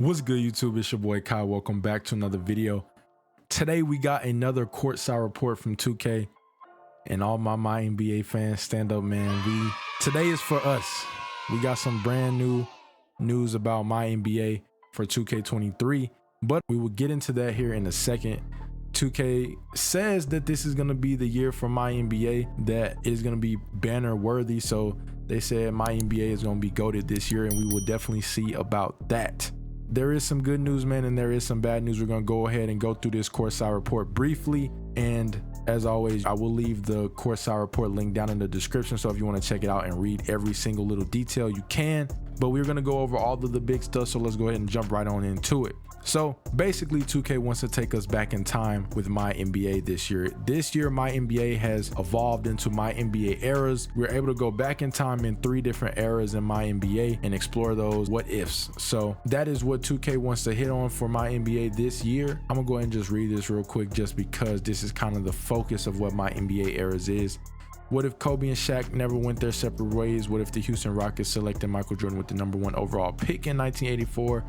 What's good, YouTube? It's your boy Kai. Welcome back to another video. Today we got another courtside report from 2K, and all my MyNBA fans, stand up, man. Today is for us. We got some brand new news about MyNBA for 2K23, but we will get into that here in a second. 2K says that this is going to be the year for MyNBA that is going to be banner worthy. So they said MyNBA is going to be GOATed this year, and we will definitely see about that. There is some good news, man, and there is some bad news. We're going to go ahead and go through this courtside report briefly. And as always, I will leave the courtside report link down in the description. So if you want to check it out and read every single little detail, you can. But we're going to go over all of the big stuff. So let's go ahead and jump right on into it. So basically 2K wants to take us back in time with MyNBA this year. This year, MyNBA has evolved into MyNBA Eras. We're able to go back in time in 3 different eras in MyNBA and explore those what ifs. So that is what 2K wants to hit on for MyNBA this year. I'm gonna go ahead and just read this real quick just because this is kind of the focus of what MyNBA Eras is. What if Kobe and Shaq never went their separate ways? What if the Houston Rockets selected Michael Jordan with the #1 overall pick in 1984?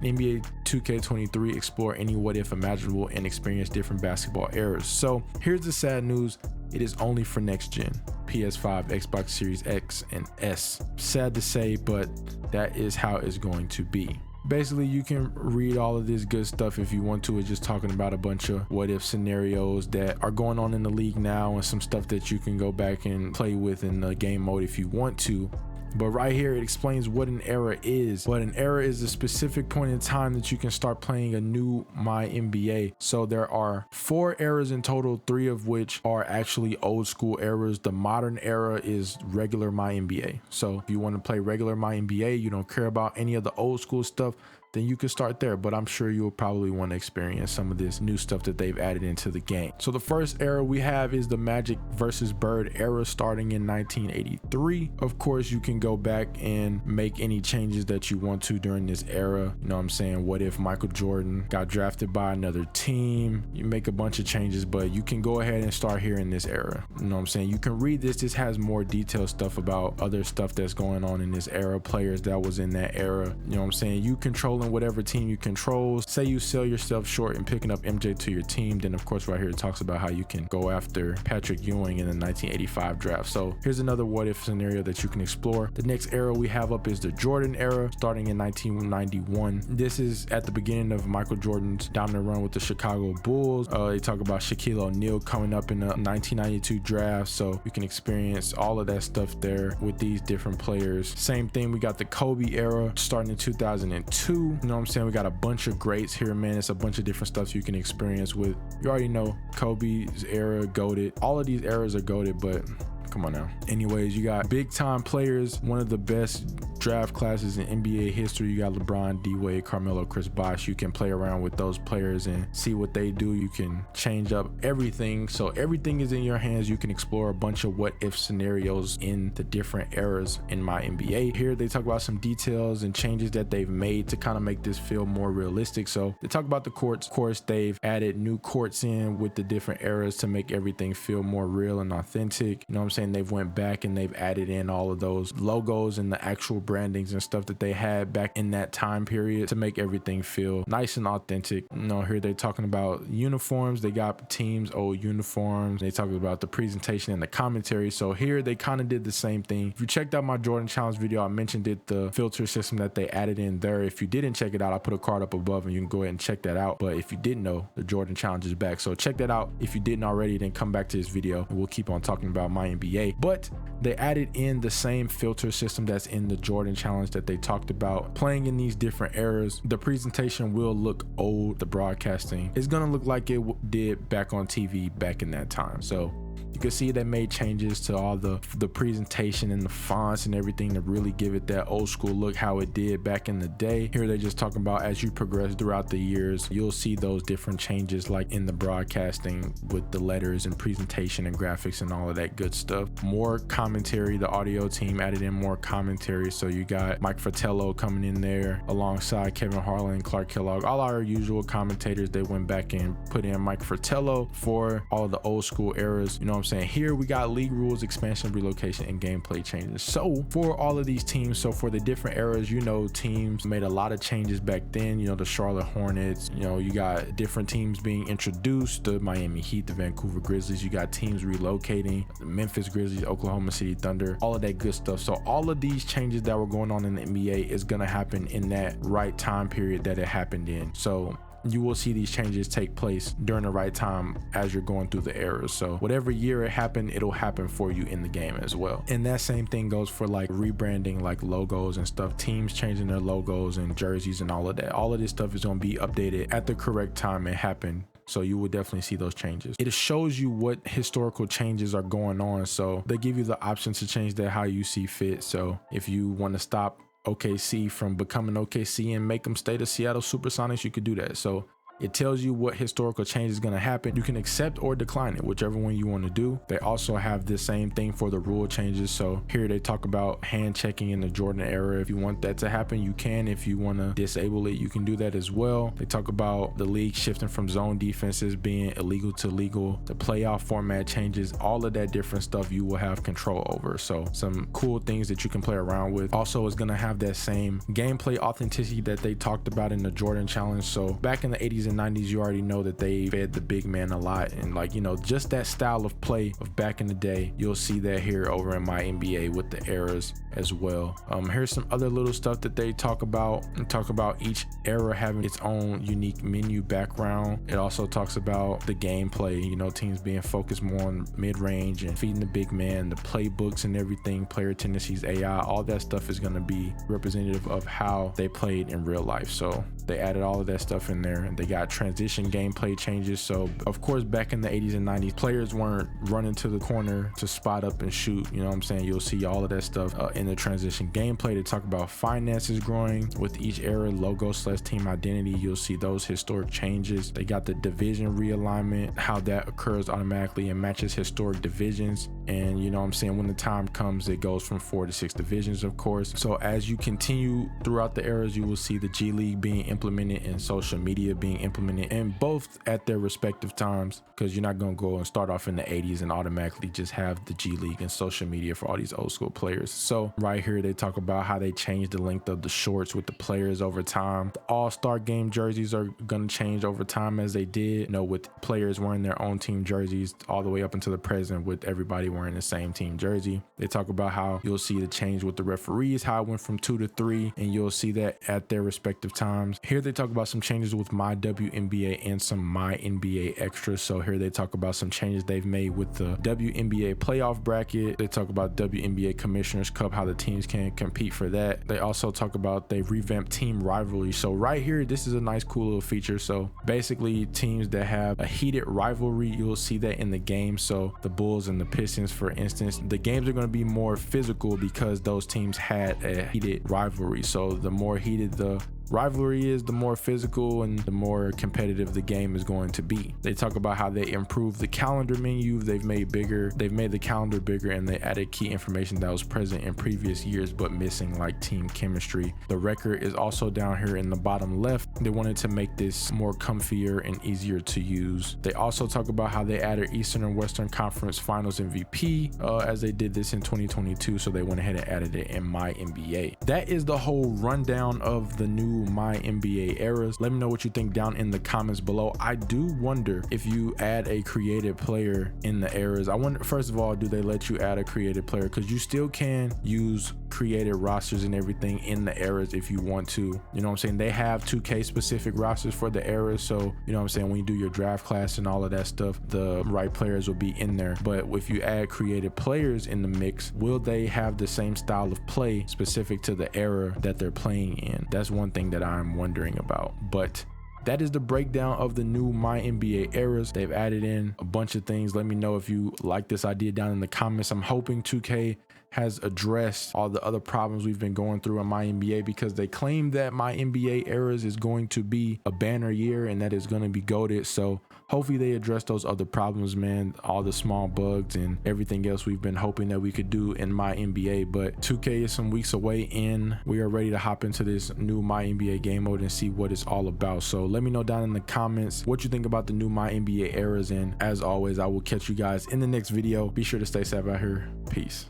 NBA 2K23 explore any what if imaginable and experience different basketball eras. So here's the sad news. It is only for next gen, PS5, Xbox Series X and S. Sad to say, but that is how it's going to be. Basically, you can read all of this good stuff if you want to. It's just talking about a bunch of what if scenarios that are going on in the league now and some stuff that you can go back and play with in the game mode if you want to. But right here, it explains what an era is. What an era is a specific point in time that you can start playing a new MyNBA. So there are 4 eras in total, 3 of which are actually old school eras. The modern era is regular MyNBA. So if you want to play regular MyNBA, you don't care about any of the old school stuff, then you can start there. But I'm sure you'll probably want to experience some of this new stuff that they've added into the game. So the first era we have is the Magic versus Bird era starting in 1983. Of course, you can go back and make any changes that you want to during this era. You know what I'm saying? What if Michael Jordan got drafted by another team? You make a bunch of changes, but you can go ahead and start here in this era. You know what I'm saying? You can read this. This has more detailed stuff about other stuff that's going on in this era, players that was in that era. You know what I'm saying? You controlling whatever team you control. Say you sell yourself short and picking up MJ to your team, then of course right here it talks about how you can go after Patrick Ewing in the 1985 draft. So here's another what if scenario that you can explore. The next era we have up is the Jordan era starting in 1991. This is at the beginning of Michael Jordan's dominant run with the Chicago Bulls. They talk about Shaquille O'Neal coming up in the 1992 draft, so you can experience all of that stuff there with these different players. Same thing, we got the Kobe era starting in 2002. You know what I'm saying? We got a bunch of greats here, man. It's a bunch of different stuff you can experience with. You already know Kobe's era, GOATed. All of these eras are GOATed, but come on now. Anyways, you got big time players, one of the best draft classes in NBA history. You got LeBron, D-Wade, Carmelo, Chris Bosh. You can play around with those players and see what they do. You can change up everything. So everything is in your hands. You can explore a bunch of what if scenarios in the different eras in MyNBA. Here they talk about some details and changes that they've made to kind of make this feel more realistic. So they talk about the courts. Of course, they've added new courts in with the different eras to make everything feel more real and authentic. You know what I'm saying? They've went back and they've added in all of those logos and the actual brandings and stuff that they had back in that time period to make everything feel nice and authentic. You know, here they're talking about uniforms. They got teams old uniforms. They talk about the presentation and the commentary. So here they kind of did the same thing. If you checked out my Jordan Challenge video, I mentioned it, the filter system that they added in there. If you didn't check it out, I put a card up above and you can go ahead and check that out. But if you didn't know, the Jordan Challenge is back. So check that out. If you didn't already, then come back to this video and we'll keep on talking about MyNBA. But they added in the same filter system that's in the Jordan Challenge that they talked about. Playing in these different eras, the presentation will look old. The broadcasting is gonna look like it did back on TV back in that time. So you can see they made changes to all the presentation and the fonts and everything to really give it that old school look how it did back in the day. Here they're just talking about as you progress throughout the years, you'll see those different changes like in the broadcasting with the letters and presentation and graphics and all of that good stuff. More commentary, the audio team added in more commentary. So you got Mike Fratello coming in there alongside Kevin Harlan, Clark Kellogg, all our usual commentators. They went back and put in Mike Fratello for all of the old school eras. You know what I'm saying? Here we got league rules, expansion, relocation, and gameplay changes. So for all of these teams, so for the different eras, you know, teams made a lot of changes back then. You know, the Charlotte Hornets, you know, you got different teams being introduced, the Miami Heat, the Vancouver Grizzlies, you got teams relocating, the Memphis Grizzlies, Oklahoma City Thunder, all of that good stuff. So all of these changes that were going on in the NBA is going to happen in that right time period that it happened in. So you will see these changes take place during the right time as you're going through the eras. So whatever year it happened, it'll happen for you in the game as well. And that same thing goes for like rebranding, like logos and stuff, teams changing their logos and jerseys and all of that. All of this stuff is going to be updated at the correct time it happened. So you will definitely see those changes. It shows you what historical changes are going on. So they give you the option to change that how you see fit. So if you want to stop OKC from becoming OKC and make them stay the Seattle Supersonics, you could do that. So it tells you what historical change is going to happen. You can accept or decline it, whichever one you want to do. They also have the same thing for the rule changes. So here they talk about hand checking in the Jordan era. If you want that to happen, you can. If you want to disable it, you can do that as well. They talk about the league shifting from zone defenses being illegal to legal, the playoff format changes, all of that different stuff you will have control over. So some cool things that you can play around with. Also, it's going to have that same gameplay authenticity that they talked about in the Jordan challenge. So back in the 80s and 90s, you already know that they fed the big man a lot, and like, you know, just that style of play of back in the day, you'll see that here over in MyNBA with the eras as well. Here's some other little stuff that they talk about, and talk about each era having its own unique menu background. It also talks about the gameplay, you know, teams being focused more on mid-range and feeding the big man, the playbooks and everything, player tendencies, AI, all that stuff is going to be representative of how they played in real life. So they added all of that stuff in there, and they got transition gameplay changes. So of course, back in the 80s and 90s, players weren't running to the corner to spot up and shoot, you know what I'm saying? You'll see all of that stuff in the transition gameplay. They talk about finances growing with each era, logo / team identity. You'll see those historic changes. They got the division realignment, how that occurs automatically and matches historic divisions. And you know what I'm saying, when the time comes, it goes from 4 to 6 divisions, of course. So as you continue throughout the eras, you will see the G League being implemented and social media being implemented, and both at their respective times, because you're not going to go and start off in the 80s and automatically just have the G League and social media for all these old school players. So right here they talk about how they changed the length of the shorts with the players over time. The all-star game jerseys are going to change over time, as they did, you know, with players wearing their own team jerseys all the way up until the present with everybody wearing the same team jersey. They talk about how you'll see the change with the referees, how it went from 2 to 3, and you'll see that at their respective times. Here they talk about some changes with my WNBA and some MyNBA extras. So here they talk about some changes they've made with the WNBA playoff bracket. They talk about WNBA Commissioner's Cup, how the teams can compete for that. They also talk about they revamped team rivalry. So right here, this is a nice cool little feature. So basically teams that have a heated rivalry, you'll see that in the game. So the Bulls and the Pistons, for instance, the games are going to be more physical because those teams had a heated rivalry. So the more heated the rivalry is, the more physical and the more competitive the game is going to be. They talk about how they improved the calendar menu. They've made the calendar bigger, and they added key information that was present in previous years but missing, like team chemistry. The record is also down here in the bottom left. They wanted to make this more comfier and easier to use. They also talk about how they added Eastern and Western Conference Finals MVP as they did this in 2022, so they went ahead and added it in MyNBA. That is the whole rundown of the new MyNBA eras. Let me know what you think down in the comments below. I do wonder if you add a created player in the eras. I wonder, first of all, do they let you add a created player? Because you still can use created rosters and everything in the eras if you want to. You know what I'm saying? They have 2K specific rosters for the eras. So you know what I'm saying, when you do your draft class and all of that stuff, the right players will be in there. But if you add created players in the mix, will they have the same style of play specific to the era that they're playing in? That's one thing that I'm wondering about. But that is the breakdown of the new MyNBA eras. They've added in a bunch of things. Let me know if you like this idea down in the comments. I'm hoping 2K has addressed all the other problems we've been going through in MyNBA, because they claim that MyNBA Eras is going to be a banner year and that it's going to be goated. So hopefully they address those other problems, man, all the small bugs and everything else we've been hoping that we could do in MyNBA. But 2K is some weeks away and we are ready to hop into this new MyNBA game mode and see what it's all about. So let me know down in the comments what you think about the new MyNBA Eras, and as always, I will catch you guys in the next video. Be sure to stay safe out here. Peace.